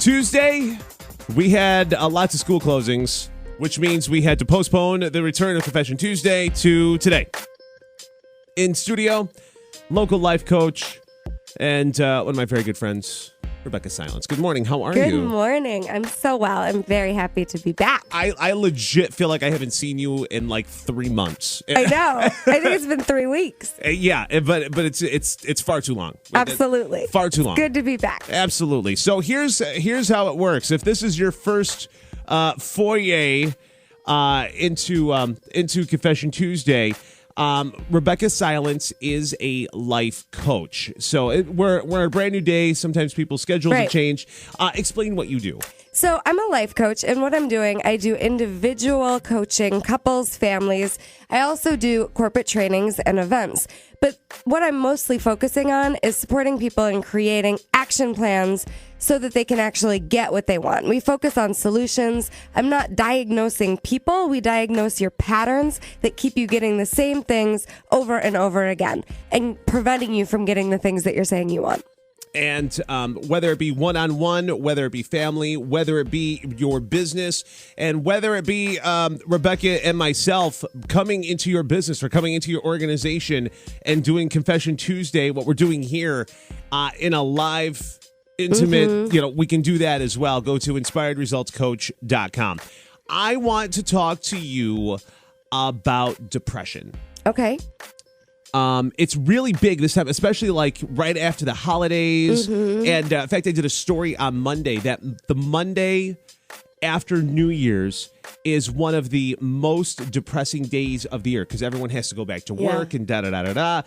Tuesday, we had lots of school closings, which means we had to postpone the return of Confession Tuesday to today. In studio, local life coach and one of my very good friends, Rebeccah Silence. Good morning. How are you? Good morning. I'm so well. I'm very happy to be back. I legit feel like I haven't seen you in like 3 months. I know. I think it's been 3 weeks. Yeah, but it's far too long. Absolutely. Far too long. Good to be back. Absolutely. So here's how it works. If this is your first foyer into Confession Tuesday, Rebeccah Silence is a life coach. So we're a brand new day. Sometimes people's schedules have changed. Explain what you do. So I'm a life coach, and what I'm doing, I do individual coaching, couples, families. I also do corporate trainings and events. But what I'm mostly focusing on is supporting people in creating action plans so that they can actually get what they want. We focus on solutions. I'm not diagnosing people. We diagnose your patterns that keep you getting the same things over and over again and preventing you from getting the things that you're saying you want. And whether it be one-on-one, whether it be family, whether it be your business, and whether it be Rebeccah and myself coming into your business or coming into your organization and doing Confession Tuesday, what we're doing here in a live, intimate, we can do that as well. Go to inspiredresultscoach.com. I want to talk to you about depression. Okay. It's really big this time, especially like right after the holidays. And in fact, I did a story on Monday that the Monday after New Year's is one of the most depressing days of the year because everyone has to go back to work and da-da-da-da-da.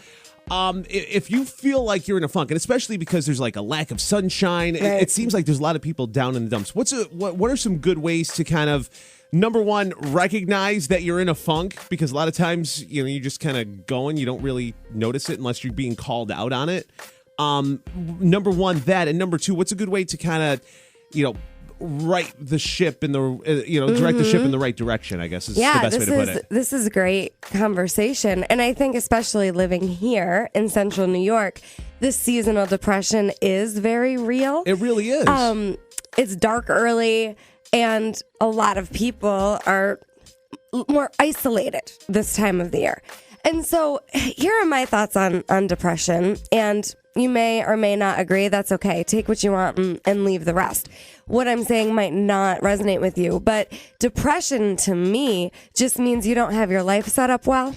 If you feel like you're in a funk, and especially because there's like a lack of sunshine, it seems like there's a lot of people down in the dumps. What are some good ways to kind of, number one, recognize that you're in a funk? Because a lot of times, you just kind of going, you don't really notice it unless you're being called out on it. Number one, that, and number two, what's a good way to kind of, right the ship in the, direct the ship in the right direction, I guess is the best way to put it. This is a great conversation. And I think especially living here in central New York, this seasonal depression is very real. It really is. It's dark early, and a lot of people are more isolated this time of the year. And so here are my thoughts on depression. And you may or may not agree. That's okay. Take what you want and leave the rest. What I'm saying might not resonate with you, but depression to me just means you don't have your life set up well.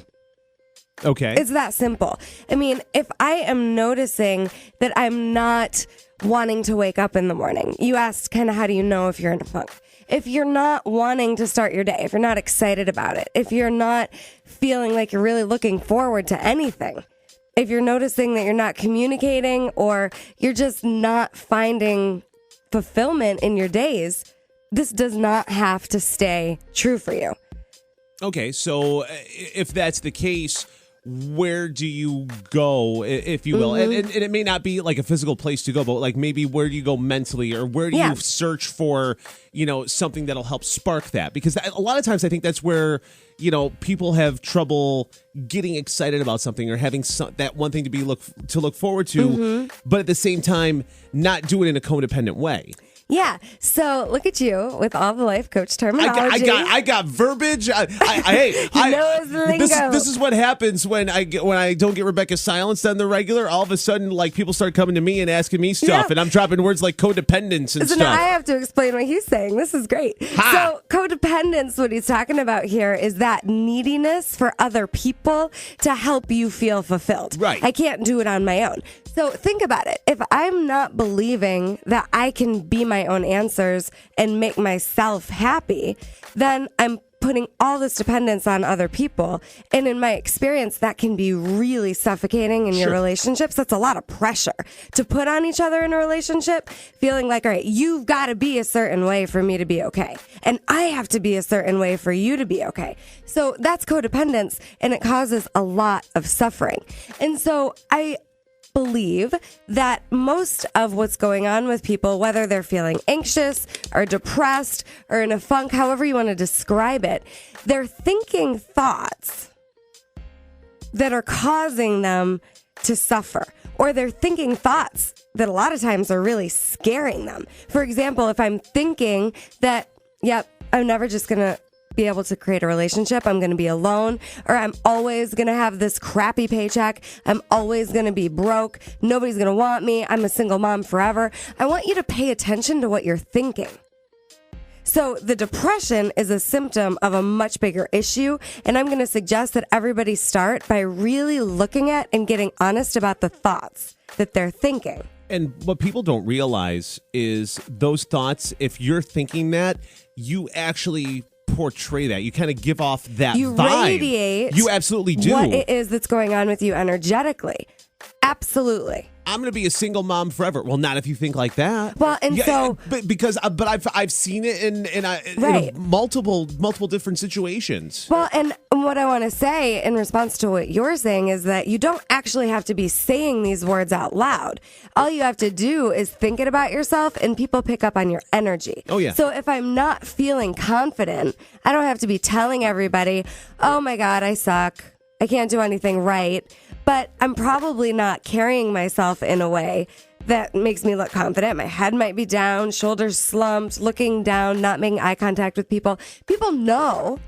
Okay. It's that simple. I mean, if I am noticing that I'm not wanting to wake up in the morning, you asked kind of how do you know if you're in a funk? If you're not wanting to start your day, if you're not excited about it, if you're not feeling like you're really looking forward to anything, if you're noticing that you're not communicating or you're just not finding fulfillment in your days, this does not have to stay true for you. Okay, so if that's the case, where do you go, if you will? And it may not be like a physical place to go, but like maybe where do you go mentally, or where do you search for, something that'll help spark that? Because a lot of times I think that's where, people have trouble getting excited about something or having that one thing to look forward to, but at the same time, not do it in a codependent way. Yeah. So look at you with all the life coach terminology. I got verbiage. This is what happens when I don't get Rebeccah silenced on the regular. All of a sudden, like people start coming to me and asking me stuff, and I'm dropping words like codependence and stuff. So now I have to explain what he's saying. This is great. So codependence, what he's talking about here is that neediness for other people to help you feel fulfilled. Right. I can't do it on my own. So think about it. If I'm not believing that I can be my own answers and make myself happy, then I'm putting all this dependence on other people. And in my experience, that can be really suffocating in your relationships. That's a lot of pressure to put on each other in a relationship, feeling like, all right, you've got to be a certain way for me to be okay. And I have to be a certain way for you to be okay. So that's codependence, and it causes a lot of suffering. And so I believe that most of what's going on with people, whether they're feeling anxious or depressed or in a funk, however you want to describe it, they're thinking thoughts that are causing them to suffer. or they're thinking thoughts that a lot of times are really scaring them. For example, if I'm thinking that, yep, I'm never just going to be able to create a relationship, I'm going to be alone, or I'm always going to have this crappy paycheck, I'm always going to be broke, nobody's going to want me, I'm a single mom forever. I want you to pay attention to what you're thinking. So the depression is a symptom of a much bigger issue, and I'm going to suggest that everybody start by really looking at and getting honest about the thoughts that they're thinking. And what people don't realize is those thoughts, if you're thinking that, you actually portray that. You kind of give off that you vibe. Radiate. You absolutely do. What it is that's going on with you energetically. Absolutely. I'm going to be a single mom forever. Well, not if you think like that. Well, and so, but I've seen it in multiple different situations. Well, and what I want to say in response to what you're saying is that you don't actually have to be saying these words out loud. All you have to do is think it about yourself, and people pick up on your energy. Oh, yeah. So if I'm not feeling confident, I don't have to be telling everybody, "Oh my God, I suck. I can't do anything right." But I'm probably not carrying myself in a way that makes me look confident. My head might be down, shoulders slumped, looking down, not making eye contact with people. People know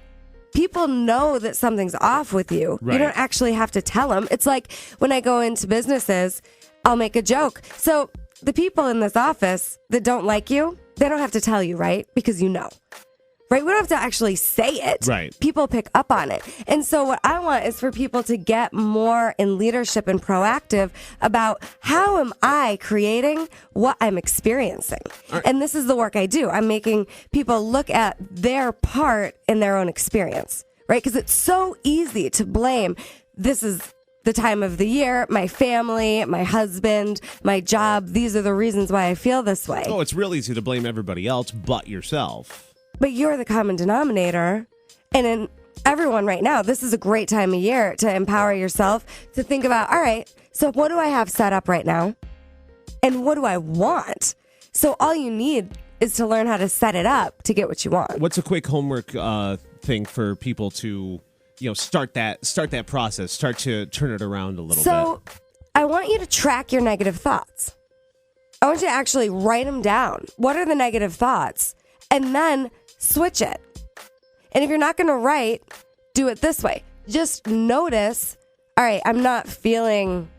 that something's off with you. Right. You don't actually have to tell them. It's like when I go into businesses, I'll make a joke. So the people in this office that don't like you, they don't have to tell you, right? Because you know. Right? We don't have to actually say it. Right. People pick up on it. And so what I want is for people to get more in leadership and proactive about how am I creating what I'm experiencing. Right. And this is the work I do. I'm making people look at their part in their own experience. Right? Because it's so easy to blame. This is the time of the year, my family, my husband, my job. These are the reasons why I feel this way. Oh, it's real easy to blame everybody else but yourself. But you're the common denominator. And in everyone right now, this is a great time of year to empower yourself to think about, all right, so what do I have set up right now? And what do I want? So all you need is to learn how to set it up to get what you want. What's a quick homework thing for people to, start that process, start to turn it around a little bit? So I want you to track your negative thoughts. I want you to actually write them down. What are the negative thoughts? And then switch it. And if you're not going to write, do it this way. Just notice, all right, I'm not feeling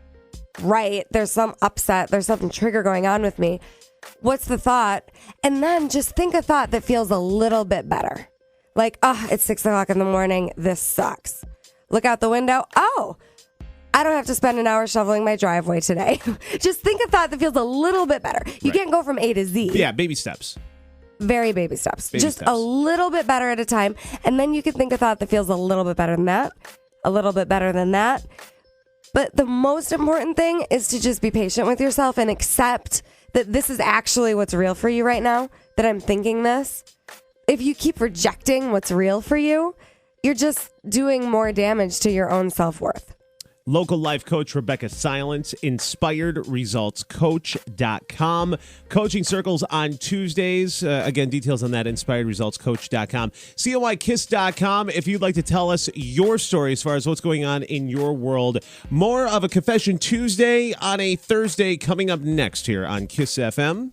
right. There's some upset. There's something trigger going on with me. What's the thought? And then just think a thought that feels a little bit better. Like, it's 6:00 in the morning. This sucks. Look out the window. Oh, I don't have to spend an hour shoveling my driveway today. Just think a thought that feels a little bit better. You can't go from A to Z. Yeah, baby steps. Very baby steps. Just steps. a little bit better at a time. And then you can think a thought that feels a little bit better than that. A little bit better than that. But the most important thing is to just be patient with yourself and accept that this is actually what's real for you right now, that I'm thinking this. If you keep rejecting what's real for you, you're just doing more damage to your own self-worth. Local life coach Rebeccah Silence, inspiredresultscoach.com. Coaching circles on Tuesdays. Again, details on that, inspiredresultscoach.com. COIKISS.com if you'd like to tell us your story as far as what's going on in your world. More of a Confession Tuesday on a Thursday coming up next here on KISS FM.